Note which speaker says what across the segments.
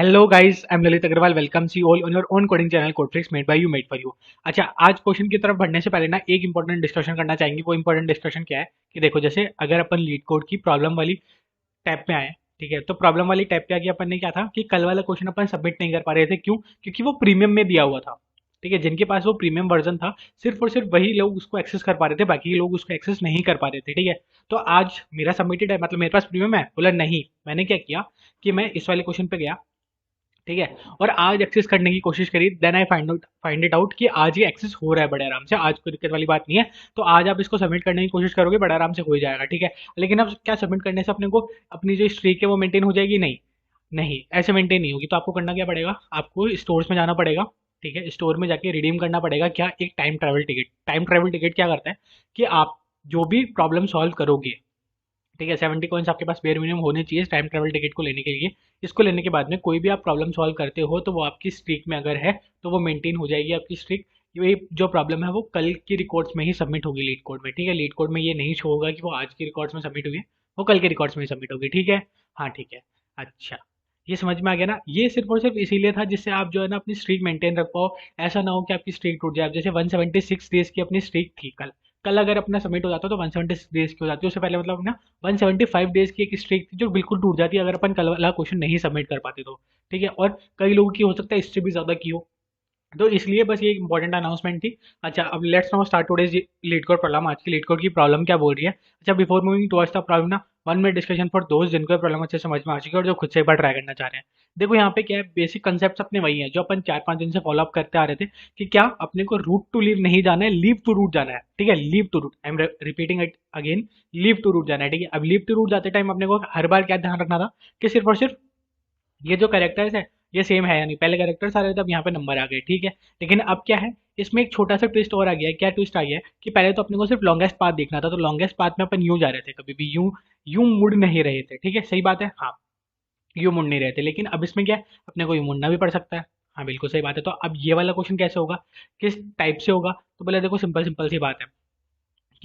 Speaker 1: Hello guys, I am Lalit Agarwal. Welcome see all on your own coding channel Codeflix made by you made for you. अच्छा, आज question की तरफ बढ़ने से पहले ना एक इंपॉर्टेंट डिस्कशन करना चाहेंगे। वो इंपॉर्टेंट डिस्कशन क्या है कि देखो, जैसे अगर अपन लीड कोड की प्रॉब्लम वाली टैब पे आए, ठीक है, तो प्रॉब्लम वाली टैब पे आके अपन ने क्या था कि कल वाला क्वेश्चन अपन सबमिट नहीं कर पा रहे थे। क्यों? क्योंकि वो प्रीमियम में दिया हुआ था। ठीक है, जिनके पास वो प्रीमियम वर्जन था सिर्फ और सिर्फ वही लोग उसको एक्सेस कर पा रहे थे, बाकी लोग उसको एक्सेस नहीं कर पा रहे थे। ठीक है, तो आज मेरा सबमिटेड है, मतलब मेरे पास प्रीमियम है। बोला नहीं, मैंने क्या किया कि मैं इस वाले क्वेश्चन पे गया, ठीक है, और आज एक्सेस करने की कोशिश करी। Then I find it out कि आज ये एक्सेस हो रहा है बड़े आराम से। आज कोई दिक्कत वाली बात नहीं है। तो आज आप इसको सबमिट करने की कोशिश करोगे, बड़े आराम से हो ही जाएगा। ठीक है, लेकिन अब क्या, सबमिट करने से अपने को अपनी जो स्ट्रीक है वो मेंटेन हो जाएगी? नहीं, नहीं, ऐसे मेंटेन नहीं होगी। तो आपको करना क्या पड़ेगा, आपको स्टोर्स में जाना पड़ेगा। ठीक है, स्टोर में जाके रिडीम करना पड़ेगा क्या, एक time travel ticket. Time travel ticket क्या करता है कि आप जो भी प्रॉब्लम सॉल्व करोगे, ठीक है, 70 कॉइन्स आपके पास बेयर मिनिमम होने चाहिए टाइम ट्रैवल टिकट को लेने के लिए। इसको लेने के बाद में कोई भी आप प्रॉब्लम सॉल्व करते हो तो वो आपकी स्ट्रीक में अगर है तो वो मेंटेन हो जाएगी आपकी स्ट्रीक। ये जो प्रॉब्लम है वो कल की रिकॉर्ड्स में ही सबमिट होगी लीड कोड में। ठीक है, लीड कोड में ये नहीं शो होगा कि वो आज की रिकॉर्ड्स में सबमिट हुई है, वो कल के रिकॉर्ड्स में ही सबमिट होगी। ठीक है, हाँ ठीक है। अच्छा, ये समझ में आ गया ना? ये सिर्फ और सिर्फ इसीलिए था जिससे आप जो है ना अपनी स्ट्रीक मेंटेन रख पाओ। ऐसा ना हो कि आपकी स्ट्रीक टूट जाए। अब जैसे 176 डेज की अपनी स्ट्रीक थी कल, कल अगर अपना सबमिट हो जाता तो 176 डेज की हो जाती। उससे पहले मतलब ना 175 डेज की एक स्ट्रीक थी जो बिल्कुल टूट जाती है अगर अपन कल वाला क्वेश्चन नहीं सबमिट कर पाते तो। ठीक है, और कई लोगों की हो सकता है इससे भी ज्यादा की हो। तो इसलिए बस ये इंपॉर्टेंट अनाउंसमेंट थी। अच्छा, अब let's now start today's leet code problem. आज की लीड कोड की प्रॉब्लम क्या बोल रही है? अच्छा, before moving towards the problem ना, 1 मिनट डिस्कशन फॉर दोस्त जिनको प्रॉब्लम अच्छे समझ में आ चुकी है और जो खुद से एक बार ट्राई करना चाह रहे हैं। देखो यहाँ पे क्या है, बेसिक कंसेप्ट अपने वही है जो अपन 4-5 दिन से फॉलो अप करते आ रहे थे कि क्या अपने को रूट टू लीव नहीं जाना है, लीव टू रूट जाना है। ठीक है, leaf to root, I am repeating it again, leaf to root जाना है। ठीक है, अब लीव टू रूट जाते टाइम अपने को हर बार क्या ध्यान रखना था कि सिर्फ और सिर्फ ये जो कैरेक्टर्स है ये सेम है या नहीं। पहले कैरेक्टर्स आ रहे थे, अब यहाँ पे नंबर आ गए। ठीक है, लेकिन अब क्या है, इसमें एक छोटा सा ट्विस्ट और आ गया है। क्या ट्विस्ट आ गया है कि पहले तो अपने को सिर्फ लॉन्गेस्ट पाथ देखना था, तो लॉन्गेस्ट पाथ में अपन यूं जा रहे थे, कभी भी यूं यूं मुड़ नहीं रहे थे। ठीक है, सही बात है, हाँ, यूं मुड़ नहीं रहे थे। लेकिन अब इसमें क्या है, अपने को यूं मुड़ना भी पड़ सकता है। हाँ बिल्कुल सही बात है। तो अब ये वाला क्वेश्चन कैसे होगा, किस टाइप से होगा? तो बोले देखो, सिंपल सिंपल सी बात है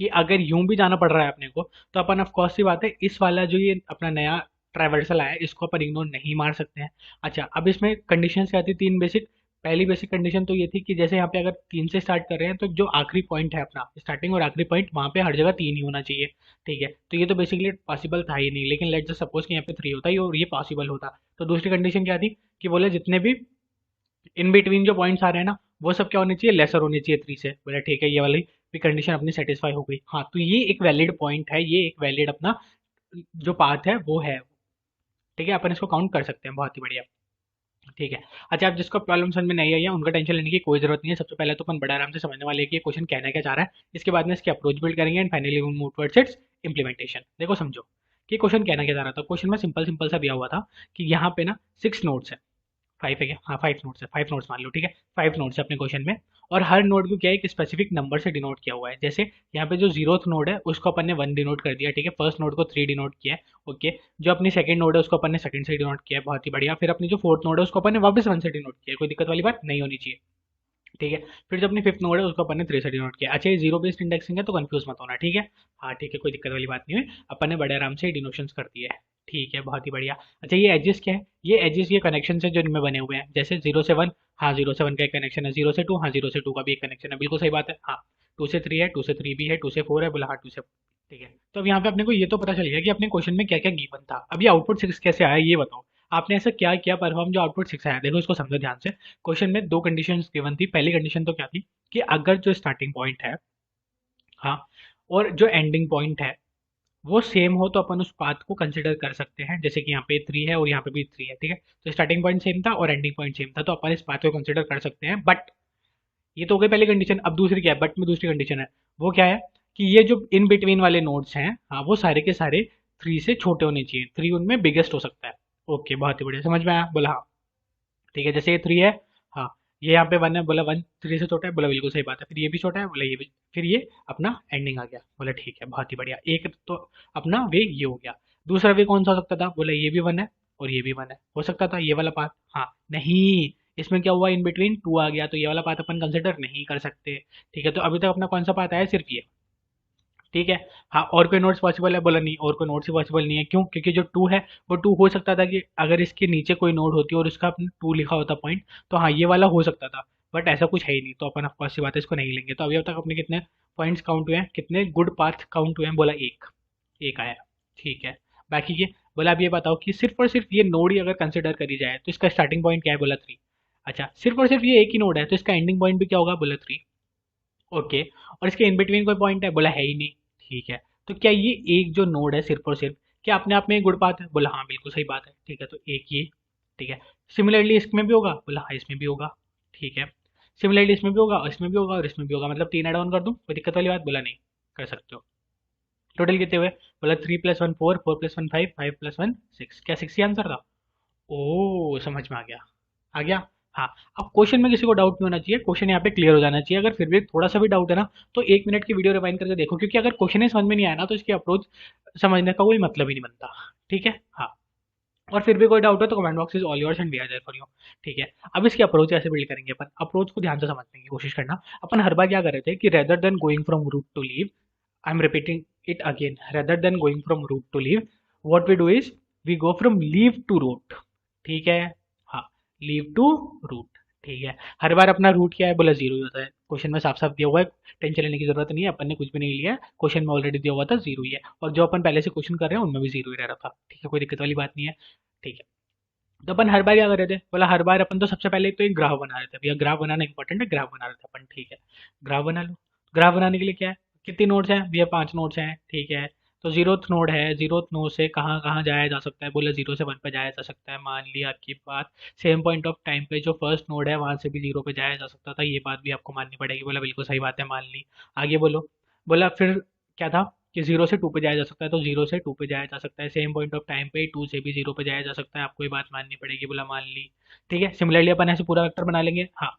Speaker 1: कि अगर यूं भी जाना पड़ रहा है अपने को तो अपन ऑफ कोर्स सी बात है इस वाला जो ये अपना नया ट्रैवर्सल आया है इसको अपन इग्नोर नहीं मार सकते हैं। अच्छा, अब इसमें कंडीशंस क्या थी, तीन बेसिक। पहली बेसिक कंडीशन तो ये थी कि जैसे यहाँ पे अगर 3 से स्टार्ट कर रहे हैं तो जो आखिरी पॉइंट है अपना स्टार्टिंग और आखिरी पॉइंट वहाँ पे हर जगह 3 ही होना चाहिए। ठीक है, तो ये तो बेसिकली पॉसिबल था ही नहीं, लेकिन लेट्स जस्ट सपोज कि यहाँ पे 3 होता है और ये पॉसिबल होता। तो दूसरी कंडीशन क्या थी कि बोले जितने भी इन बिटवीन जो पॉइंट्स आ रहे हैं ना वो सब क्या होने चाहिए, लेसर होने चाहिए 3 से। बोला ठीक है, ये वाली भी कंडीशन अपनी सेटिस्फाई हो गई। हाँ, तो ये एक वैलिड पॉइंट है, ये एक वैलिड अपना जो पाथ है वो है। ठीक है, अपन इसको काउंट कर सकते हैं, बहुत ही बढ़िया। ठीक है। अच्छा, आप जिसको प्रॉब्लम समझ में नहीं आई है उनका टेंशन लेने की कोई जरूरत नहीं है। सबसे पहले तो अपन बड़ा आराम से समझने वाले हैं कि ये क्वेश्चन कहना क्या चाह रहा है। इसके बाद में इसकी अप्रोच बिल्ड करेंगे and finally move towards it's implementation. देखो समझो कि क्वेश्चन कहना क्या चाह रहा था। क्वेश्चन में सिंपल सिंपल सा दिया हुआ था कि यहाँ पे ना 6 नोट्स है। 5 है क्या? हाँ, 5 नोट्स है, 5 नोट्स मान लो। ठीक है, 5 नोट्स है अपने क्वेश्चन में, और हर नोड को क्या है, एक स्पेसिफिक नंबर से डिनोट किया हुआ है। जैसे यहाँ पे जो 0th नोड है उसको अपन ने 1 डिनोट कर दिया। ठीक है, फर्स्ट नोड को 3 डिनोट किया है। ओके, जो अपनी सेकंड नोड है उसको अपन ने सेकंड से डिनोट किया है, बहुत ही बढ़िया। फिर अपनी जो फोर्थ नोड है उसको अपन ने वापस 1 से डिनोट किया है, कोई दिक्कत वाली बात नहीं होनी चाहिए। ठीक है, फिर जो अपनी फिफ्थ नोड है उसको अपन ने 3 से डिनोट किया। अच्छा, ये जीरो बेस्ड इंडेक्सिंग है तो कंफ्यूज मत होना। ठीक है, हाँ ठीक है, कोई दिक्कत वाली बात नहीं हुई, अपन ने बड़े आराम से डिनोशंस कर दिए है। ठीक है, बहुत ही बढ़िया। अच्छा, ये एजेस क्या है? ये एजेस ये कनेक्शन है जो इनमें बने हुए हैं। जैसे 0 से 1, हाँ 0 से 1 का एक कनेक्शन है। 0 से 2, हाँ 0 से 2 का भी एक कनेक्शन है, बिल्कुल सही बात है। हाँ, 2 से 3 है, 2 से 3 भी है, 2 से 4 है, बोला हाँ 2 से। ठीक है, तो अब यहाँ पे अपने को ये तो पता चल गया कि अपने क्वेश्चन में क्या क्या गिवन था। अब ये आउटपुट 6 कैसे आया ये बताओ। आपने ऐसा क्या किया परफॉर्म जो आउटपुट 6 आया? देखो इसको समझो ध्यान से। क्वेश्चन में दो कंडीशंस गिवन थी। पहली कंडीशन तो क्या थी कि अगर जो स्टार्टिंग पॉइंट है, हाँ, और जो एंडिंग पॉइंट है वो सेम हो तो अपन उस पाथ को कंसिडर कर सकते हैं। जैसे कि यहाँ पे 3 है और यहाँ पे भी 3 है। ठीक है, तो स्टार्टिंग पॉइंट सेम था और एंडिंग पॉइंट सेम था, तो अपन इस पाथ को कंसिडर कर सकते हैं। बट ये तो हो गई पहली कंडीशन। अब दूसरी क्या है, बट में दूसरी कंडीशन है। वो क्या है कि ये जो इन बिटवीन वाले नोड्स हैं, हाँ, वो सारे के सारे 3 से छोटे होने चाहिए। 3 उनमें बिगेस्ट हो सकता है। ओके, बहुत ही बढ़िया, समझ में आया? बोला हाँ। ठीक है, जैसे ये 3 है, हाँ, ये यहाँ पे 1 है, बोला 1 3 से छोटा है, बोला बिल्कुल सही बात है। फिर ये भी छोटा है, बोला ये भी। फिर ये अपना एंडिंग आ गया, बोला ठीक है, बहुत ही बढ़िया। एक तो अपना वे ये हो गया। दूसरा वे कौन सा हो सकता था? बोला ये भी 1 है और ये भी 1 है, हो सकता था ये वाला पाथ। हाँ, नहीं, इसमें क्या हुआ, इन बिटवीन 2 आ गया, तो ये वाला पाथ अपन कंसिडर नहीं कर सकते। ठीक है, तो अभी तक अपना कौन सा पाथ आया, सिर्फ ये। ठीक है। हाँ, और कोई नोट्स पॉसिबल है? बोला नहीं, और कोई नोट्स ही पॉसिबल नहीं है। क्यों? क्योंकि जो टू है वो टू हो सकता था कि अगर इसके नीचे कोई नोड होती और उसका अपने टू लिखा होता पॉइंट, तो हाँ ये वाला हो सकता था। बट ऐसा कुछ है ही नहीं, तो अपन ऑफकोर्स सी बात है, इसको नहीं लेंगे। तो अभी अब तक अपने कितने पॉइंट्स काउंट हुए हैं, कितने गुड पाथ काउंट हुए हैं? बोला एक, एक आया। ठीक है। बाकी के, बोला अब ये बताओ कि सिर्फ और सिर्फ ये नोड ही अगर कंसिडर करी जाए तो इसका स्टार्टिंग पॉइंट क्या है? बोला थ्री। अच्छा, सिर्फ और सिर्फ ये एक ही नोड है तो इसका एंडिंग पॉइंट भी क्या होगा? बोला थ्री। ओके। और इसके इन बिटवीन कोई पॉइंट है? बोला है ही नहीं। ठीक है। तो क्या ये एक जो नोड है सिर्फ और सिर्फ, क्या अपने आप में एक गुड पाथ है? बोला हाँ बिल्कुल सही बात है। ठीक है, तो एक ये। ठीक है। सिमिलरली इसमें भी होगा? बोला हाँ इसमें भी होगा। ठीक है। सिमिलरली इसमें भी होगा और इसमें भी होगा और इसमें भी होगा, मतलब तीन ऐड ऑन कर दूं? कोई दिक्कत वाली बात? बोला नहीं, कर सकते हो। टोटल कितने हुए? बोला three plus one four, four plus one five, five plus one six. क्या सिक्स ही आंसर था? ओ समझ में आ गया। आ गया। हाँ। अब क्वेश्चन में किसी को डाउट नहीं होना चाहिए, क्वेश्चन यहाँ पे क्लियर हो जाना चाहिए। अगर फिर भी थोड़ा सा भी डाउट है ना, तो एक मिनट की वीडियो रिवाइंड करके देखो, क्योंकि अगर क्वेश्चन ही समझ में नहीं आया ना तो इसकी अप्रोच समझने का कोई मतलब ही नहीं बनता। ठीक है। हाँ। और फिर भी कोई डाउट है तो comment box is all yours and we are there for you. ठीक है। अब इसकी अप्रोच ऐसे बिल्ड करेंगे अपन, अप्रोच को ध्यान से समझने की कोशिश करना। अपन हर बार क्या कर रहे थे कि rather than going from root to leaf, I am repeating it again, rather than going from root to leaf, what we do is we go from leaf to root. ठीक है। हाँ, लीव टू रूट। ठीक है। हर बार अपना root क्या है? बोला zero ही होता है। क्वेश्चन में साफ साफ दिया हुआ है, टेंशन लेने की जरूरत नहीं है, अपन ने कुछ भी नहीं लिया है, क्वेश्चन में ऑलरेडी दिया हुआ था जीरो ही है। और जो अपन पहले से क्वेश्चन कर रहे हैं उनमें भी जीरो ही रह रहा था। ठीक है, कोई दिक्कत वाली बात नहीं है। ठीक है। तो अपन हर बार क्या कर रहे थे? बोला हर बार अपन तो सबसे पहले तो एक ग्राफ बना रहे थे। भैया ग्राफ बनाना इंपॉर्टेंट है, ग्राफ बना रहे थे अपन। ठीक है। ग्राफ बना लो। ग्राफ बनाने के लिए क्या है? कितनी नोड्स हैं? भैया पांच नोड्स हैं। ठीक है। तो जीरोथ नोड है, जीरोथ नोड से कहाँ कहाँ जाया जा सकता है? बोला जीरो से वन पे जाया जा सकता है। मान लिया आपकी बात। सेम पॉइंट ऑफ टाइम पे जो फर्स्ट नोड है वहां से भी जीरो पे जाया जा सकता था, ये बात भी आपको माननी पड़ेगी। बोला बिल्कुल सही बात है, मान ली। आगे बोलो। बोला फिर क्या था कि जीरो से टू पे जाया जा सकता है, तो जीरो से टू पे जाया जा सकता है। सेम पॉइंट ऑफ टाइम पे टू से भी जीरो पे जाया जा सकता है, आपको ये बात माननी पड़ेगी। बोला मान ली। ठीक है। सिमिलरली अपन ऐसे पूरा वेक्टर बना लेंगे। हाँ।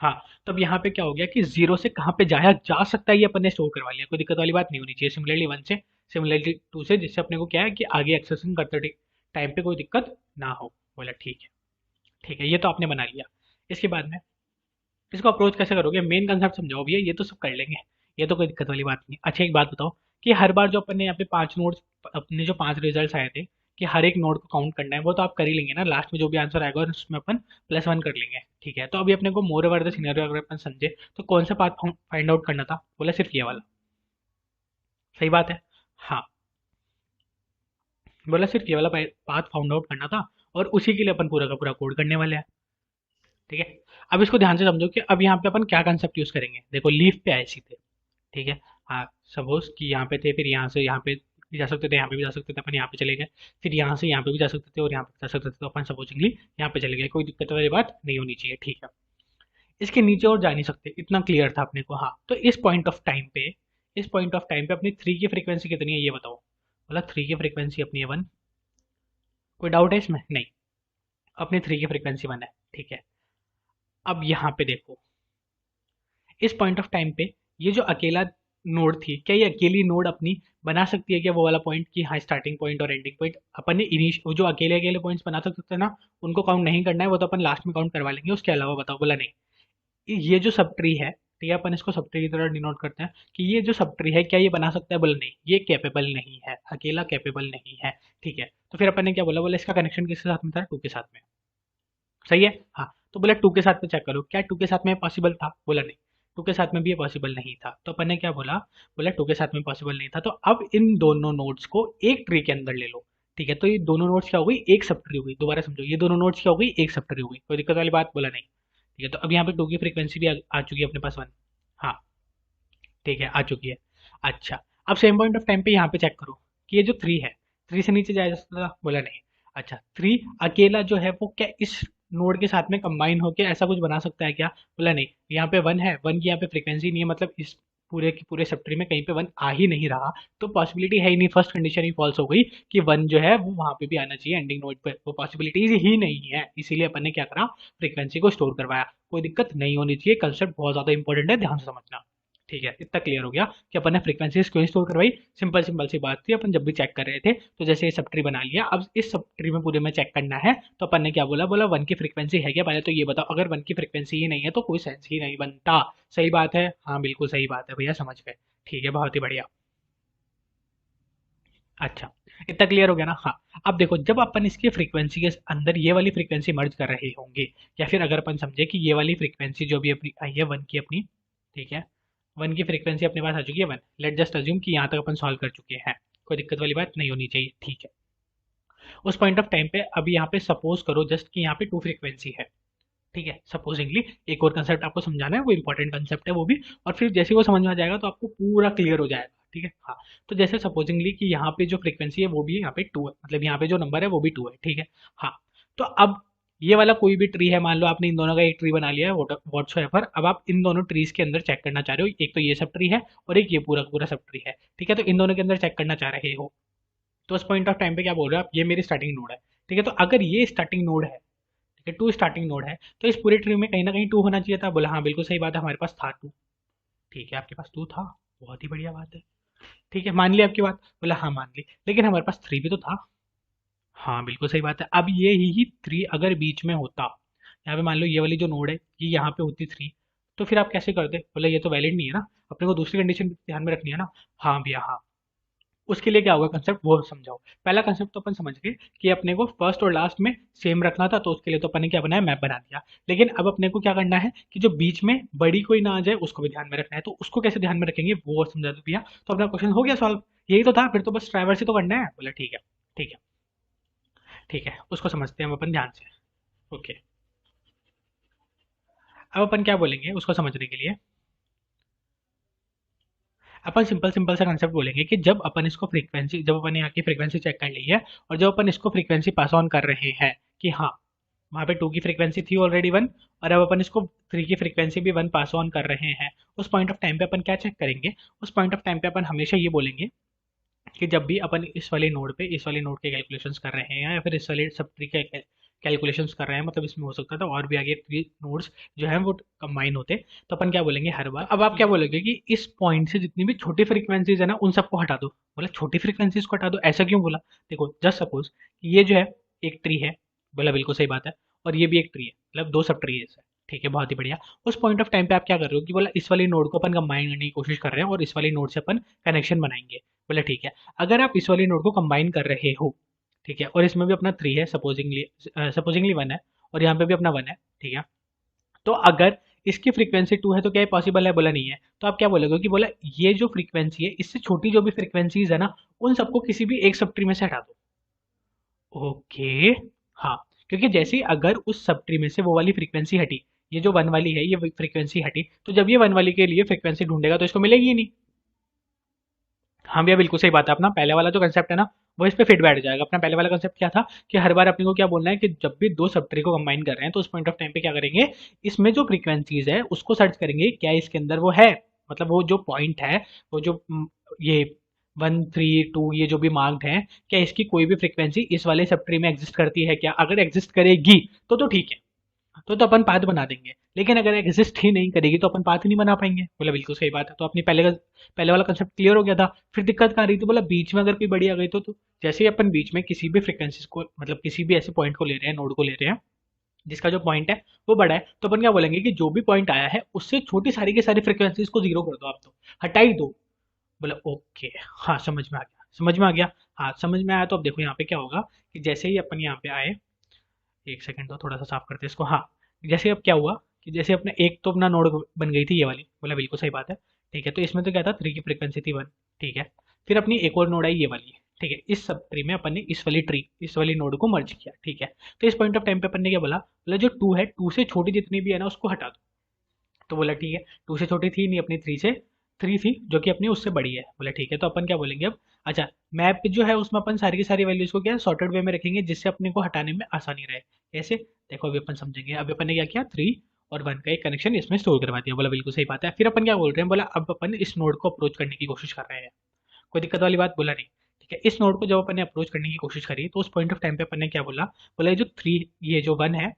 Speaker 1: हाँ। तो अब यहाँ पे क्या हो गया कि जीरो से कहाँ पे जाया जा सकता है ये अपन ने स्टोर करवा लिया, कोई दिक्कत वाली बात नहीं होनी चाहिए। सिमिलरली वन से, सिमिलरली टू से, जिससे अपने को क्या है कि आगे एक्सेसिंग करते टाइम पे कोई दिक्कत ना हो। बोला ठीक है। ठीक है, ये तो आपने बना लिया। इसके बाद में इसको अप्रोच कैसे करोगे? मेन कंसेप्ट समझाओ भैया, ये तो सब कर लेंगे, ये तो कोई दिक्कत वाली बात नहीं। अच्छा एक बात बताओ कि हर बार जो अपन ने यहाँ पे पांच नोट्स, अपने जो पांच रिजल्ट्स आए थे कि हर एक नोड को काउंट करना है, वो तो आप कर ही लेंगे ना। लास्ट में जो भी आंसर आएगा उसमें अपन प्लस वन कर लेंगे। ठीक है। तो अभी अपने को मोर ओवर द सिनेरियो अगर अपन समझे तो कौन सा पाथ फाइंड आउट करना था? बोला सिर्फ ये वाला। सही बात है। हाँ। बोला सिर्फ ये वाला पाथ फाउंड आउट करना था और उसी के लिए अपन पूरा का पूरा कोड करने वाले हैं। ठीक है। अब इसको ध्यान से समझो कि अब यहाँ पे अपन क्या कंसेप्ट यूज करेंगे। देखो लीफ पे आए सीधे। ठीक है। हाँ। सपोज कि यहाँ पे थे, फिर यहाँ से यहाँ पे भी जा सकते थे, यहाँ पे भी जा सकते थे, अपन यहाँ पे चले गए। फिर यहाँ से यहाँ पे भी जा सकते थे और यहाँ पे जा सकते थे, तो अपन सपोजिंगली यहाँ पे चले गए, कोई दिक्कत वाली बात नहीं होनी चाहिए। ठीक है। इसके नीचे और जा नहीं सकते, इतना क्लियर था अपने को। हाँ। तो इस पॉइंट ऑफ टाइम पे, इस पॉइंट ऑफ टाइम पे अपनी थ्री की फ्रीक्वेंसी कितनी है ये बताओ। बोला थ्री की फ्रीक्वेंसी अपनी है वन। कोई डाउट है इसमें? नहीं, अपनी थ्री की फ्रीक्वेंसी वन है। ठीक है। अब यहाँ पे देखो, इस पॉइंट ऑफ टाइम पे ये जो अकेला नोड थी, क्या ये अकेली नोड अपनी बना सकती है क्या वो वाला पॉइंट कि हाँ स्टार्टिंग पॉइंट और एंडिंग पॉइंट अपन ने इनिश वो जो अकेले अकेले पॉइंट्स बना सकते हैं ना, उनको काउंट नहीं करना है, वो तो अपन लास्ट में काउंट करवा लेंगे। उसके अलावा बताओ। बोला नहीं। ये जो सब ट्री है, ठीक है, अपन इसको सब ट्री की तरह डिनोट करते हैं कि ये जो सब ट्री है क्या ये बना सकता है? बोला नहीं, ये कैपेबल नहीं है, अकेला कैपेबल नहीं है। ठीक है। तो फिर अपन ने क्या बोला? बोला इसका कनेक्शन किसके साथ में था? टू के साथ में। सही है। हाँ। तो बोला टू के साथ में चेक करो, क्या टू के साथ में पॉसिबल था? बोला नहीं, टू के साथ में भी ये पॉसिबल नहीं था। तो अपन ने क्या बोला? बोला टू के साथ में पॉसिबल नहीं था, तो अब इन दोनों नोड्स को एक ट्री के अंदर ले लो। ठीक है। तो ये दोनों नोड्स क्या हो गई? एक सब ट्री हो गई। दोबारा समझो, ये दोनों नोड्स क्या हो गई? एक सब ट्री हो गई। कोई दिक्कत वाली बात? बोला नहीं। ठीक है। तो अब यहाँ पे टू की फ्रीक्वेंसी भी आ चुकी है अपने पास वन। हाँ। ठीक है, आ चुकी है। अच्छा। अब सेम पॉइंट ऑफ टाइम पे यहाँ पे चेक करो कि ये जो थ्री है, थ्री से नीचे जाया जा सकता था? बोला नहीं। अच्छा, थ्री अकेला जो है वो क्या इस नोड के साथ में कंबाइन होके ऐसा कुछ बना सकता है क्या? बोला नहीं। यहाँ पे वन है, वन की यहाँ पे फ्रीक्वेंसी नहीं है, मतलब इस पूरे के पूरे सब ट्री में कहीं पे वन आ ही नहीं रहा, तो पॉसिबिलिटी है ही नहीं। फर्स्ट कंडीशन ही फॉल्स हो गई कि वन जो है वो वहां पे भी आना चाहिए एंडिंग नोड पे, वो पॉसिबिलिटीज ही नहीं है। इसीलिए अपन ने क्या करा? फ्रीक्वेंसी को स्टोर करवाया। कोई दिक्कत नहीं होनी चाहिए, कंसेप्ट बहुत ज्यादा इंपॉर्टेंट है, ध्यान से समझना। ठीक है, इतना क्लियर हो गया कि अपन ने फ्रीक्वेंसीज क्यों स्टोर करवाई। सिंपल सिंपल सी बात थी, अपन जब भी चेक कर रहे थे तो जैसे ये सब ट्री बना लिया, अब इस सब ट्री में पूरे में चेक करना है, तो अपन ने क्या बोला? बोला वन की फ्रीक्वेंसी है क्या? पहले तो ये बताओ, अगर वन की फ्रीक्वेंसी ही नहीं है तो कोई सेंस ही नहीं बनता। सही बात है? हाँ बिल्कुल सही बात है भैया, समझ गए। ठीक है, बहुत ही बढ़िया। अच्छा, इतना क्लियर हो गया ना। हाँ, अब देखो जब अपन इसकी फ्रीक्वेंसी के अंदर ये वाली फ्रीक्वेंसी मर्ज कर रहे होंगे, या फिर अगर अपन समझे कि ये वाली फ्रीक्वेंसी जो भी अपनी आई है वन की अपनी, ठीक है, वन की फ्रीक्वेंसी अपने पास आ चुकी है वन। लेट जस्ट अज्यूम कि यहाँ तक अपन सॉल्व कर चुके हैं, कोई दिक्कत वाली बात नहीं होनी चाहिए, ठीक है। उस पॉइंट ऑफ टाइम पे अभी यहाँ पे सपोज करो जस्ट कि यहाँ पे टू फ्रीक्वेंसी है, ठीक है, सपोजिंगली। एक और कंसेप्ट आपको समझाना है, वो इंपॉर्टेंट कंसेप्ट है वो भी, और फिर जैसे ही वो समझ में आ जाएगा तो आपको पूरा क्लियर हो जाएगा, ठीक है। हाँ, तो जैसे सपोजिंगली कि यहाँ पे जो फ्रीक्वेंसी है वो भी यहाँ पे टू है, मतलब यहाँ पे जो नंबर है वो भी टू है, ठीक है। हाँ, तो अब ये वाला कोई भी ट्री है, मान लो आपने इन दोनों का एक ट्री बना लिया है व्हाट्सएवर, अब आप इन दोनों ट्रीज के अंदर चेक करना चाह रहे हो, एक तो ये सब ट्री है और एक ये पूरा पूरा सब ट्री है, ठीक है। तो इन दोनों के अंदर चेक करना चाह रहे हो, तो उस पॉइंट ऑफ टाइम पे क्या बोल रहे हो आप, ये मेरी स्टार्टिंग नोड है, ठीक है। तो अगर ये स्टार्टिंग नोड है, ठीक है, टू स्टार्टिंग नोड है, तो इस पूरे ट्री में कहीं ना कहीं टू होना चाहिए था। बोला हाँ बिल्कुल सही बात है, हमारे पास था टू, ठीक है, आपके पास टू था, बहुत ही बढ़िया बात है, ठीक है, मान ली आपकी बात। बोला हाँ मान ली, लेकिन हमारे पास थ्री भी तो था। हाँ बिल्कुल सही बात है। अब ये ही थ्री अगर बीच में होता, यहाँ पे मान लो ये वाली जो नोड है ये यहाँ पे होती थ्री, तो फिर आप कैसे करते? बोला ये तो वैलिड नहीं है ना, अपने को दूसरी कंडीशन ध्यान में रखनी है ना। हाँ भैया हाँ, उसके लिए क्या होगा कंसेप्ट वो समझाओ। पहला कंसेप्ट तो अपन समझ गए कि अपने को फर्स्ट और लास्ट में सेम रखना था, तो उसके लिए तो अपन ने क्या बनाया, मैप बना दिया। लेकिन अब अपने को क्या करना है कि जो बीच में बड़ी कोई ना आ जाए उसको भी ध्यान में रखना है, तो उसको कैसे ध्यान में रखेंगे वो समझा दो भैया। तो अपना क्वेश्चन हो गया सॉल्व, यही तो था, फिर तो बस ट्राइवर्स ही तो करना है। बोला ठीक है, ठीक है, ठीक है, उसको समझते हैं हम अपन ध्यान से। ओके, अब अपन क्या बोलेंगे उसको समझने के लिए, अपन सिंपल सिंपल सा कंसेप्ट बोलेंगे कि जब अपन इसको फ्रीक्वेंसी, जब अपन यहाँ की फ्रीक्वेंसी चेक कर ली है और जब अपन इसको फ्रीक्वेंसी पास ऑन कर रहे हैं कि हाँ वहाँ पे टू की फ्रीक्वेंसी थी ऑलरेडी वन, और अब अपन इसको थ्री की फ्रीक्वेंसी भी वन पास ऑन कर रहे हैं, उस पॉइंट ऑफ टाइम पे अपन क्या चेक करेंगे? उस पॉइंट ऑफ टाइम पे अपन हमेशा ये बोलेंगे कि जब भी अपन इस वाले नोड पे इस वाले नोड के कैलकुलेशंस कर रहे हैं या फिर इस वाले सब ट्री के कैलकुलेशंस कर रहे हैं, मतलब इसमें हो सकता था और भी आगे थ्री नोड्स जो है वो कंबाइन होते, तो अपन क्या बोलेंगे हर बार, अब आप क्या बोलोगे कि इस पॉइंट से जितनी भी छोटी फ्रीक्वेंसीज है ना उन सबको हटा दो। बोला छोटी फ्रीक्वेंसीज को हटा दो, ऐसा क्यों बोला? देखो जस्ट सपोज ये जो है एक ट्री है, बोला बिल्कुल सही बात है, और ये भी एक ट्री है, मतलब दो सब ट्री है, ठीक है, बहुत ही बढ़िया। उस पॉइंट ऑफ टाइम पे आप क्या कर रहे हो कि बोला इस वाली नोड को अपन कंबाइन करने की कोशिश कर रहे हैं और इस वाली नोड से अपन कनेक्शन बनाएंगे। बोला ठीक है, अगर आप इस वाली नोड को कंबाइन कर रहे हो, ठीक है, और इसमें भी अपना थ्री है सपोजिंगली, सपोजिंगली वन है, और यहाँ पे भी अपना वन है, ठीक है, तो अगर इसकी फ्रीक्वेंसी टू है तो क्या ये पॉसिबल है? बोला नहीं है। तो आप क्या बोलोगे कि बोला ये जो फ्रीक्वेंसी है इससे छोटी जो भी फ्रीक्वेंसीज है ना उन सबको किसी भी एक सब ट्री में से हटा दो। ओके, हाँ, क्योंकि जैसे ही अगर उस सब ट्री में से वो वाली फ्रीक्वेंसी हटी, ये जो वन वाली है ये फ्रीक्वेंसी हटी, तो जब ये वन वाली के लिए फ्रीक्वेंसी ढूंढेगा तो इसको मिलेगी ही नहीं। हाँ भैया बिल्कुल सही बात है, अपना पहले वाला जो कंसेप्ट है ना वो इस पे फिट बैठ जाएगा। अपना पहले वाला कंसेप्ट क्या था कि हर बार अपने को क्या बोलना है कि जब भी दो सब ट्री को कंबाइन कर रहे हैं तो उस पॉइंट ऑफ टाइम पे क्या करेंगे, इसमें जो फ्रीक्वेंसीज है उसको सर्च करेंगे क्या इसके अंदर वो है, मतलब वो जो पॉइंट है, वो जो ये वन थ्री टू ये जो भी मार्क्ड है, क्या इसकी कोई भी फ्रीक्वेंसी इस वाले सब ट्री में एग्जिस्ट करती है क्या? अगर एग्जिस्ट करेगी तो ठीक है, तो अपन पाथ बना देंगे, लेकिन अगर एग्जिस्ट ही नहीं करेगी तो अपन पाथ ही नहीं बना पाएंगे। बोला बिल्कुल सही बात है, तो अपनी पहले वाला कंसेप्ट क्लियर हो गया था। फिर दिक्कत कहाँ रही थी? बोला बीच में अगर कोई बड़ी आ गई तो जैसे ही अपन बीच में किसी भी फ्रिक्वेंसीज को, मतलब किसी भी ऐसे पॉइंट को ले रहे हैं, नोड को ले रहे हैं जिसका जो पॉइंट है वो बड़ा है, तो अपन क्या बोलेंगे कि जो भी पॉइंट आया है उससे छोटी सारी की सारी फ्रिक्वेंसीज को जीरो कर दो, आप तो हटा ही दो। बोला ओके, हाँ समझ में आ गया, समझ में आ गया। हाँ समझ में आया, तो अब देखो यहाँ पे क्या होगा कि जैसे ही अपन यहाँ पे आए, एक सेकंड तो थोड़ा सा साफ करते हैं इसको। हाँ, जैसे अब क्या हुआ कि जैसे अपने एक तो अपना नोड बन गई थी ये वाली, बोला बिल्कुल सही बात है, ठीक है, तो इसमें तो क्या था थ्री की फ्रीक्वेंसी थी वन, ठीक है, फिर अपनी एक और नोड आई ये वाली, ठीक है, इस सब ट्री में अपन ने इस वाली नोड को मर्ज किया, ठीक है। तो इस पॉइंट ऑफ टाइम पे अपन ने क्या बोला? बोला जो टू है टू से छोटी जितनी भी है ना उसको हटा दो। तो बोला ठीक है, टू से छोटी थी नहीं अपनी, थ्री से थ्री थी जो कि अपनी उससे बड़ी है। बोला ठीक है, तो अपन क्या बोलेंगे अब? अच्छा, मैप जो है उसमें अपन सारी की सारी वैल्यूज को क्या सॉर्टेड वे में रखेंगे जिससे अपने को हटाने में आसानी रहे। कैसे? देखो अभी अपन समझेंगे। अभी अपन ने क्या किया, थ्री और वन का एक कनेक्शन इसमें स्टोर करवा दिया। बोला बिल्कुल सही बात है। फिर अपन क्या बोल रहे हैं? बोला अब अपन इस नोड को अप्रोच करने की कोशिश कर रहे हैं, कोई दिक्कत वाली बात? बोला नहीं, ठीक है। इस नोड को जब अपन ने अप्रोच करने की कोशिश करी तो उस पॉइंट ऑफ टाइम पे अपन ने क्या बोला? बोला ये जो थ्री, ये जो वन है,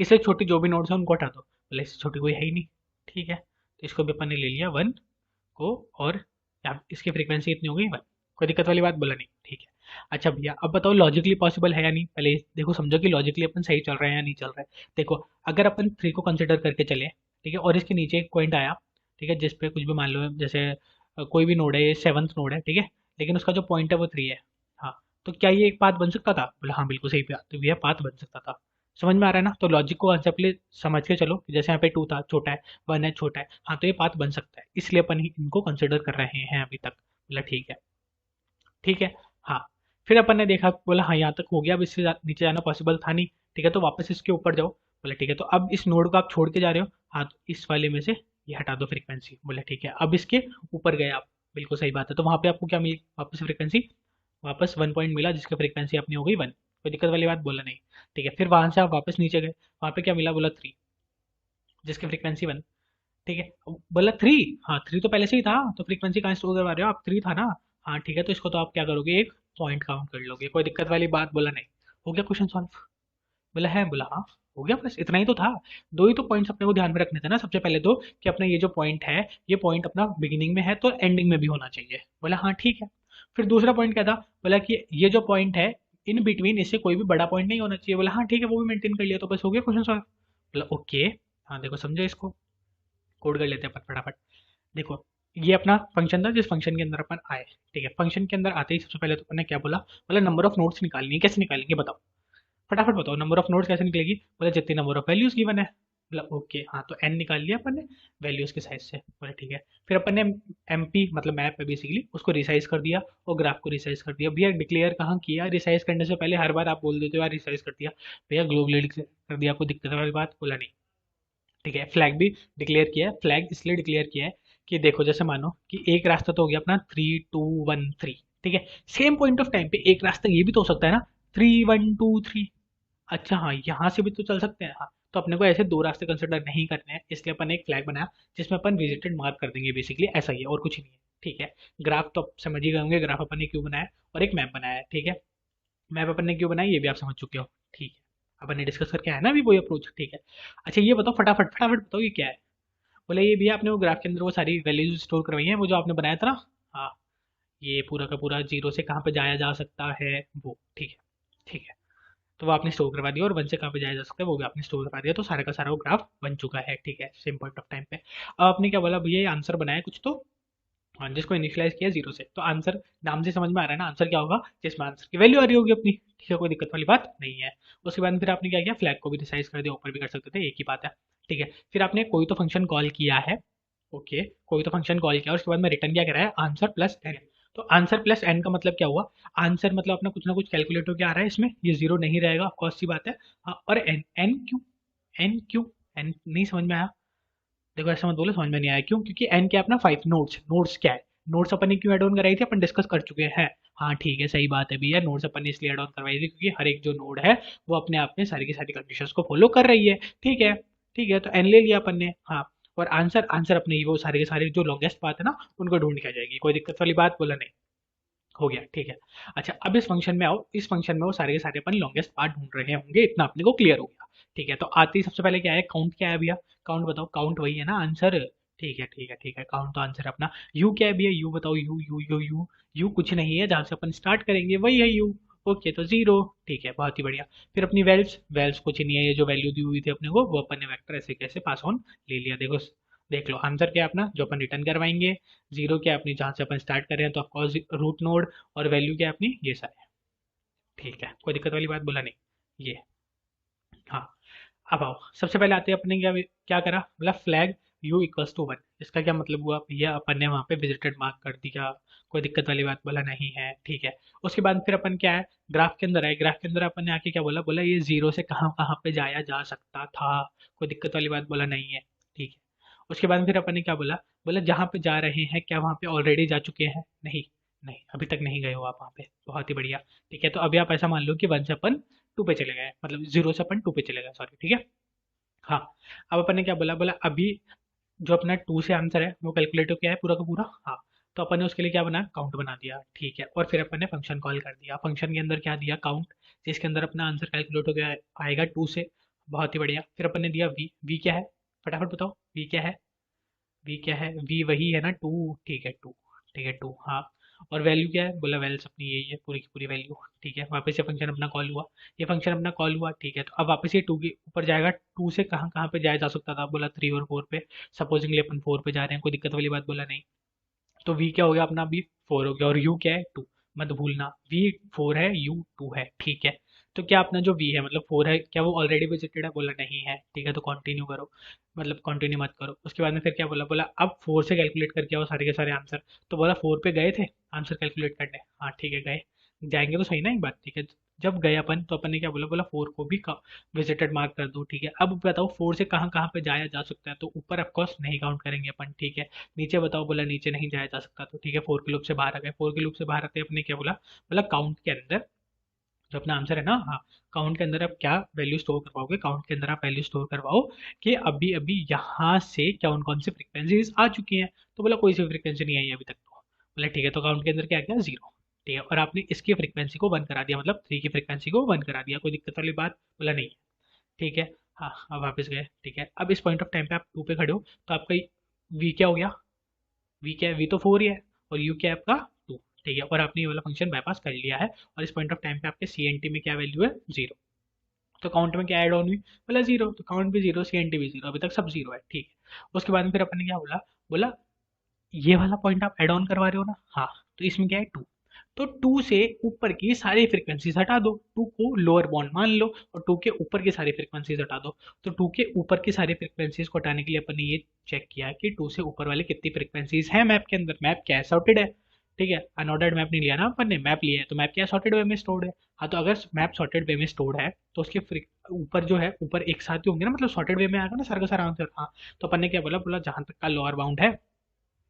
Speaker 1: इससे छोटी जो भी नोड्स हैं उनको हटा दो। बोले इससे छोटी कोई है ही नहीं, ठीक है, तो इसको भी अपन ने ले लिया वन को, और यहाँ इसकी फ्रीक्वेंसी इतनी हो गई वन, कोई दिक्कत वाली बात? बोला नहीं, ठीक है। अच्छा भैया अब बताओ लॉजिकली पॉसिबल है या नहीं? पहले देखो समझो कि लॉजिकली अपन सही चल रहे हैं या नहीं चल रहे हैं। देखो अगर अपन थ्री को कंसिडर करके चले, ठीक है, और इसके नीचे एक पॉइंट आया, ठीक है, जिस पे कुछ भी मान लो, जैसे कोई भी नोड है, ये सेवंथ नोड है, ठीक है, लेकिन उसका जो पॉइंट है वो 3 है। हाँ, तो क्या ये एक पाथ बन सकता था? बोला हाँ बिल्कुल सही बात, तो यह पाथ बन सकता था। समझ में आ रहा है ना? तो लॉजिक को कंसेप्टली समझ के चलो कि जैसे यहाँ पे 2 था छोटा है, 1 है छोटा है, हाँ तो ये पाथ बन सकता है, इसलिए अपन इनको कंसिडर कर रहे हैं अभी तक। बोला ठीक है, ठीक है। हाँ, फिर अपन ने देखा, बोला हाँ यहाँ तक हो गया, अब इससे नीचे जाना पॉसिबल था नहीं। ठीक है, तो वापस इसके ऊपर जाओ। बोला ठीक है, तो अब इस नोड को आप छोड़ के जा रहे हो, हाँ तो इस वाले में से ये हटा दो फ्रीक्वेंसी। बोला ठीक है, अब इसके ऊपर गए आप, बिल्कुल सही बात है, तो वहाँ पे आपको क्या मिली वापस फ्रीक्वेंसी? वापस 1 पॉइंट मिला, जिसकी फ्रीक्वेंसी अपनी हो गई 1। कोई दिक्कत वाली बात? बोला नहीं। ठीक है, फिर वहां से आप वापस नीचे गए, वहाँ पे क्या मिला? बोला 3, जिसकी फ्रीक्वेंसी 1। ठीक है, बोला 3, हाँ 3 तो पहले से ही था, तो फ्रीक्वेंसी कहाँ स्टोर करवा रहे हो आप? 3 था ना। हाँ ठीक है, तो इसको तो आप क्या करोगे, एक पॉइंट काउंट कर लोगे, कोई दिक्कत वाली बात? बोला नहीं। हो गया क्वेश्चन सॉल्व? बोला है, बोला हाँ हो गया, बस इतना ही तो था। दो ही तो पॉइंट्स अपने को ध्यान में रखने थे ना सबसे पहले तो, कि अपना ये जो पॉइंट है, ये पॉइंट अपना बिगिनिंग में है तो एंडिंग में भी होना चाहिए। बोला हाँ ठीक है। फिर दूसरा पॉइंट क्या था? बोला कि ये जो पॉइंट है, इन बिटवीन इससे कोई भी बड़ा पॉइंट नहीं होना चाहिए। बोला हाँ ठीक है, वो भी मेंटेन कर लिया, तो बस हो गया क्वेश्चन सॉल्व। बोला ओके। हाँ देखो समझो इसको, कोड कर लेते हैं अपन फटाफट। देखो, ये अपना फंक्शन था जिस फंक्शन के अंदर अपन आए। ठीक है, फंक्शन के अंदर आते ही सबसे पहले तो अपन ने क्या बोला? बोला नंबर ऑफ नोड्स निकालनी है, कैसे निकालेंगे बताओ? फटाफट बताओ, नंबर ऑफ नोड्स कैसे निकलेगी? बोले जितनी नंबर ऑफ वैल्यूज गिवन है। बोला ओके, हाँ तो एन निकाल लिया अपन ने वैल्यूज के साइज से। बोला ठीक है, फिर अपन ने एमपी मतलब मैप है बेसिकली, उसको रिसाइज कर दिया और ग्राफ को रिसाइज कर दिया। भैया डिक्लेयर कहाँ किया? रिसाइज करने से पहले हर बार आप बोल देते हो यार रिसाइज कर दिया। भैया ग्लोबली कर दिया, कोई दिक्कत वाली बात? बोला नहीं। ठीक है, फ्लैग भी डिक्लेयर किया है। फ्लैग इसलिए डिक्लेयर किया है कि देखो जैसे मानो कि एक रास्ता तो हो गया अपना 3 2 1 3। ठीक है, सेम पॉइंट ऑफ टाइम पे एक रास्ता ये भी तो हो सकता है ना, 3 1 2 3। अच्छा हाँ, यहाँ से भी तो चल सकते हैं। हाँ, तो अपने को ऐसे दो रास्ते कंसिडर नहीं करने हैं, इसलिए अपन ने एक फ्लैग बनाया जिसमें अपन विजिटेड मार्क कर देंगे, बेसिकली ऐसा ही है और कुछ नहीं है। ठीक है, ग्राफ तो आप समझ ही गए होंगे, ग्राफ अपन ने क्यों बनाया, और एक मैप बनाया है। ठीक है, मैप अपन ने क्यों बनाई ये भी आप समझ चुके हो। ठीक है, अपन ने डिस्कस करके आया ना अभी वही अप्रोच। ठीक है, अच्छा ये बताओ फटाफट फटाफट बताओ ये क्या है? बोले ये भैया आपने वो ग्राफ के अंदर वो सारी वैल्यूज स्टोर करवाई हैं, वो जो आपने बनाया था ना। हाँ, ये पूरा का पूरा जीरो से कहाँ पे जाया जा सकता है वो। ठीक है, ठीक है, तो वो आपने स्टोर करवा दिया, और वन से कहाँ पे जाया जा सकता है वो भी आपने स्टोर करवा दिया, तो सारा का सारा वो ग्राफ बन चुका है। ठीक है, सेम पॉइंट ऑफ टाइम पे। अब आपने क्या बोला भैया, ये आंसर बनाया कुछ तो, हाँ जिसको इनिशियलाइज किया जीरो से, तो आंसर नाम से समझ में आ रहा है ना, आंसर क्या होगा? जिसमें आंसर की वैल्यू आ रही होगी अपनी। ठीक है, कोई दिक्कत वाली बात नहीं है। उसके बाद फिर आपने क्या किया, फ्लैग को भी रिसाइज कर दिया, ऊपर भी कर सकते थे, एक ही बात है। ठीक है, फिर आपने कोई तो फंक्शन कॉल किया है। ओके, कोई तो फंक्शन कॉल किया, उसके बाद में रिटर्न क्या कह रहा है? Answer plus n. तो आंसर प्लस एन का मतलब क्या हुआ? आंसर मतलब अपना कुछ ना कुछ कैलकुलेट होकर आ रहा है इसमें, ये जीरो नहीं रहेगा, ऑफ सी बात है। हाँ, और एन, एन क्यों? एन क्यों? एन नहीं समझ में आया? देखो ऐसा मत बोलो समझ में नहीं आया, क्यों? क्योंकि एन क्या है अपना 5 नोट्स। नोट्स क्या है? नोट्स अपन ने क्यों ऐड ऑन कराई थी? अपन डिस्कस कर चुके हैं। हाँ ठीक है, सही बात है भैया, नोट्स अपन ने इसलिए ऐड ऑन करवाई थी क्योंकि हर एक जो नोड है वो अपने आप में सारी की सारी कंडीशंस को फॉलो कर रही है। ठीक है, ठीक है, तो एन ले लिया अपन ने। हाँ, और आंसर, आंसर अपने ही वो सारे के सारे जो लॉन्गेस्ट पाथ है ना उनको ढूंढ के आ जाएगी, कोई दिक्कत वाली बात? बोला नहीं। हो गया, ठीक है। अच्छा अब इस फंक्शन में आओ, इस फंक्शन में वो सारे के सारे अपन लॉन्गेस्ट पार्ट ढूंढ रहे होंगे, इतना अपने को क्लियर हो गया। ठीक है, तो आते ही सबसे पहले क्या है? काउंट क्या है भैया? काउंट बताओ, काउंट वही है ना आंसर? ठीक है ठीक है ठीक है, काउंट तो आंसर है अपना। यू क्या है भैया? यू बताओ, you you you you. You कुछ नहीं है, जहाँ से अपन स्टार्ट करेंगे वही है यू। ओके, तो जीरो। ठीक है, बहुत ही बढ़िया। फिर अपनी वेल्स, वेल्स कुछ नहीं है, ये जो वैल्यू दी हुई थी अपने को वो अपन ने वेक्टर ऐसे कैसे पास ऑन ले लिया। देखो, देख लो आंसर क्या है अपना जो अपन रिटर्न करवाएंगे। जीरो क्या है अपनी, जहाँ से अपन स्टार्ट कर रहे हैं, तो ऑफकोर्स रूट नोड। और वैल्यू क्या है अपनी, ये सारे। ठीक है, कोई दिक्कत वाली बात? बोला नहीं। ये, हाँ। अब आओ, सबसे पहले आते हैं अपने क्या क्या करा, बोला फ्लैग यू इक्वल्स टू 1। इसका क्या मतलब हुआ भैया? अपन ने वहाँ पे विजिटेड मार्क कर दिया, कोई दिक्कत वाली बात? बोला नहीं है। ठीक है, उसके बाद फिर अपन क्या है, ग्राफ के अंदर आए। ग्राफ के अंदर अपन ने आके क्या बोला? बोला ये जीरो से कहाँ कहाँ पे जाया जा सकता था, कोई दिक्कत वाली बात? बोला नहीं है। ठीक है, उसके बाद फिर अपन ने क्या बोला? बोला जहाँ पे जा रहे हैं क्या वहाँ पे ऑलरेडी जा चुके हैं? नहीं, नहीं अभी तक नहीं गए हो आप वहाँ पे, बहुत ही बढ़िया। ठीक है, तो अभी आप ऐसा मान लो कि वन से अपन टू पे चले गए, मतलब जीरो से अपन टू पे चले गए, सॉरी। ठीक है, हाँ। अब अपन ने क्या बोला? बोला अभी जो अपना टू से आंसर है वो कैलकुलेटिव क्या है पूरा का पूरा? हाँ, तो अपन ने उसके लिए क्या बनाया? काउंट बना दिया। ठीक है, और फिर अपन ने फंक्शन कॉल कर दिया, फंक्शन के अंदर क्या दिया? काउंट, जिसके अंदर अपना आंसर कैलकुलेट हो गया आएगा टू से। बहुत ही बढ़िया। फिर अपन ने दिया वी, वी क्या है? फटाफट बताओ, वी क्या है? वी क्या है? वी वही है ना, टू। ठीक है, टू। ठीक है, टू, हाँ। और वैल्यू क्या है? बोला वैल्यूज अपनी यही है, पूरी की पूरी वैल्यू। ठीक है, वापस ये फंक्शन अपना कॉल हुआ, ये फंक्शन अपना कॉल हुआ। ठीक है, तो अब वापस ये टू के ऊपर जाएगा। टू से कहाँ कहाँ पे जाया जा सकता था? बोला थ्री और फोर पे। सपोजिंगली अपन फोर पे जा रहे हैं, कोई दिक्कत वाली बात? बोला नहीं। तो वी क्या हो गया अपना, अभी 4 हो गया, और यू क्या है 2, मत भूलना वी 4 है यू 2 है, ठीक है। तो क्या अपना जो वी है मतलब 4 है, क्या वो ऑलरेडी विजिटेड है, बोला नहीं है, ठीक है, तो कंटिन्यू करो, मतलब कंटिन्यू मत करो। उसके बाद में फिर क्या बोला, बोला अब 4 से कैलकुलेट करके आओ सारे के सारे आंसर। तो बोला 4 पे गए थे आंसर कैलकुलेट करने, हाँ ठीक है गए, जाएंगे तो सही ना एक बात, ठीक है। जब गए अपन तो अपन ने क्या बोला, बोला 4 को भी विजिटेड मार्क कर दो, ठीक है। अब बताओ 4 से कहाँ कहाँ पे जाया जा सकता है, तो ऊपर ऑफकोर्स नहीं काउंट करेंगे अपन, ठीक है। नीचे बताओ, बोला नीचे नहीं जाया जा सकता, तो ठीक है 4 के लूप से बाहर आ गए। 4 के लूप से बाहर आते अपने क्या बोला, बोला काउंट के अंदर जो अपना आंसर है ना, हाँ, काउंट के अंदर आप क्या वैल्यू स्टोर करवाओगे, काउंट के अंदर आप वैल्यू स्टोर करवाओ कि अभी अभी यहाँ से कौन कौन सी फ्रिक्वेंसीज आ चुकी हैं। तो बोला कोई सी फ्रिक्वेंसी नहीं आई अभी तक, तो बोला ठीक है, तो काउंट के अंदर क्या आ गया 0, ठीक है। और आपने इसकी फ्रिक्वेंसी को 1 करा दिया, मतलब 3 की फ्रिक्वेंसी को 1 करा दिया, कोई दिक्कत वाली बात, बोला नहीं है, ठीक है। हाँ अब वापस गए, ठीक है। अब इस पॉइंट ऑफ टाइम पे आप 2 पे खड़े हो, तो आपका वी क्या हो गया, वी क्या है, वी तो 4 ही है, और यू क्या है आपका 2, ठीक है। और आपने ये वाला फंक्शन बाईपास कर लिया है, और इस पॉइंट ऑफ टाइम पे आपके सी एन टी में क्या वैल्यू है 0। तो काउंट में क्या ऐड ऑन हुई, बोला 0, तो काउंट भी 0, सी एन टी भी 0, अभी तक सब 0 है, ठीक है। उसके बाद में फिर अपन ने क्या बोला, बोला ये वाला पॉइंट आप ऐड ऑन करवा रहे हो ना, हाँ, तो इसमें क्या है 2, तो 2 से ऊपर की सारी फ्रीक्वेंसीज हटा दो, 2 को लोअर बाउंड मान लो, और 2 के ऊपर की सारी फ्रीक्वेंसीज हटा दो। तो 2 के ऊपर की सारी फ्रीक्वेंसीज को हटाने के लिए अपन ने ये चेक किया कि 2 से ऊपर वाले कितनी फ्रीक्वेंसीज हैं मैप के अंदर, मैप क्या है सॉर्टेड है, ठीक है। अनऑर्डर्ड मैप नहीं लिया ना अपन ने, मैप लिया है, तो मैप क्या है सॉर्टेड वे में स्टोर्ड है। हाँ, तो अगर मैप सॉर्टेड वे में स्टोर्ड है तो उसके ऊपर जो है ऊपर एक साथ ही होंगे ना, मतलब सॉर्टेड वे में आएगा ना सारा का सारा आंसर, हाँ। तो अपन ने क्या बोला, बोला जहां तक का लोअर बाउंड है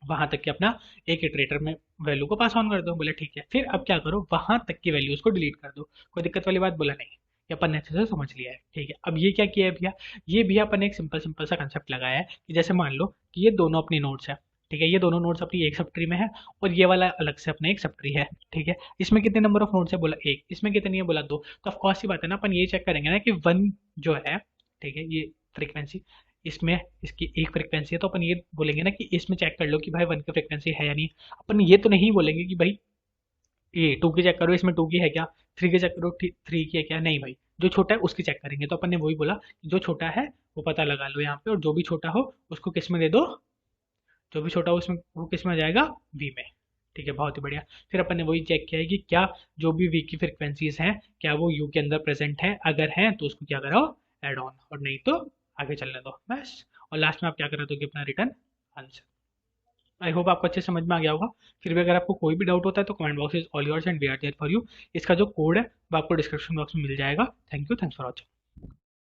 Speaker 1: वहां तक के अपना एक इटरेटर में वैल्यू को पास ऑन कर दो, बोले ठीक है। फिर अब क्या करो, वहां तक की वैल्यूज को डिलीट कर दो, कोई दिक्कत वाली बात, बोला नहीं, ये अपन ने अच्छे से समझ लिया है, ठीक है। अब ये क्या किया है भैया, ये भी अपन ने एक सिंपल सिंपल सा कंसेप्ट लगाया है कि जैसे मान लो कि ये दोनों अपनी नोड्स है, ठीक है, ये दोनों नोड्स अपनी एक सब ट्री में है, और ये वाला अलग से अपना एक सब ट्री है, ठीक है। इसमें कितने नंबर ऑफ नोड्स है, बोला एक, इसमें कितनी है, बोला दो। तो ऑफ कोर्स सी बात है ना, अपन ये चेक करेंगे ना कि 1 जो है, ठीक है, ये फ्रीक्वेंसी, इसमें इसकी एक फ्रिक्वेंसी है, तो अपन ये बोलेंगे ना कि इसमें चेक कर लो कि भाई 1 की फ्रिक्वेंसी है या नहीं। अपन ये तो नहीं बोलेंगे कि भाई ये 2 की चेक करो, इसमें 2 की है क्या, 3 की चेक करो, 3 की है क्या, नहीं भाई, जो छोटा है उसकी चेक करेंगे। तो अपन ने वही बोला कि जो छोटा है वो पता लगा लो यहाँ पे, और जो भी छोटा हो उसको किस में दे दो, जो भी छोटा हो उसमें वो किस में आ जाएगा, वी में, ठीक है, बहुत ही बढ़िया। फिर अपन ने वही चेक किया है कि क्या जो भी वी की फ्रिक्वेंसीज हैं क्या वो यू के अंदर प्रेजेंट है, अगर हैं तो उसको क्या करो, एड ऑन, और नहीं तो आगे चलने दो बस। और लास्ट में आप क्या कर दोगे, अपना रिटर्न आंसर। आई होप आपको अच्छे से समझ में आ गया होगा। फिर भी अगर आपको कोई भी डाउट होता है तो comment box is all yours and we are there for you. इसका जो कोड है वो आपको डिस्क्रिप्शन बॉक्स में मिल जाएगा। Thank you, thanks for watching.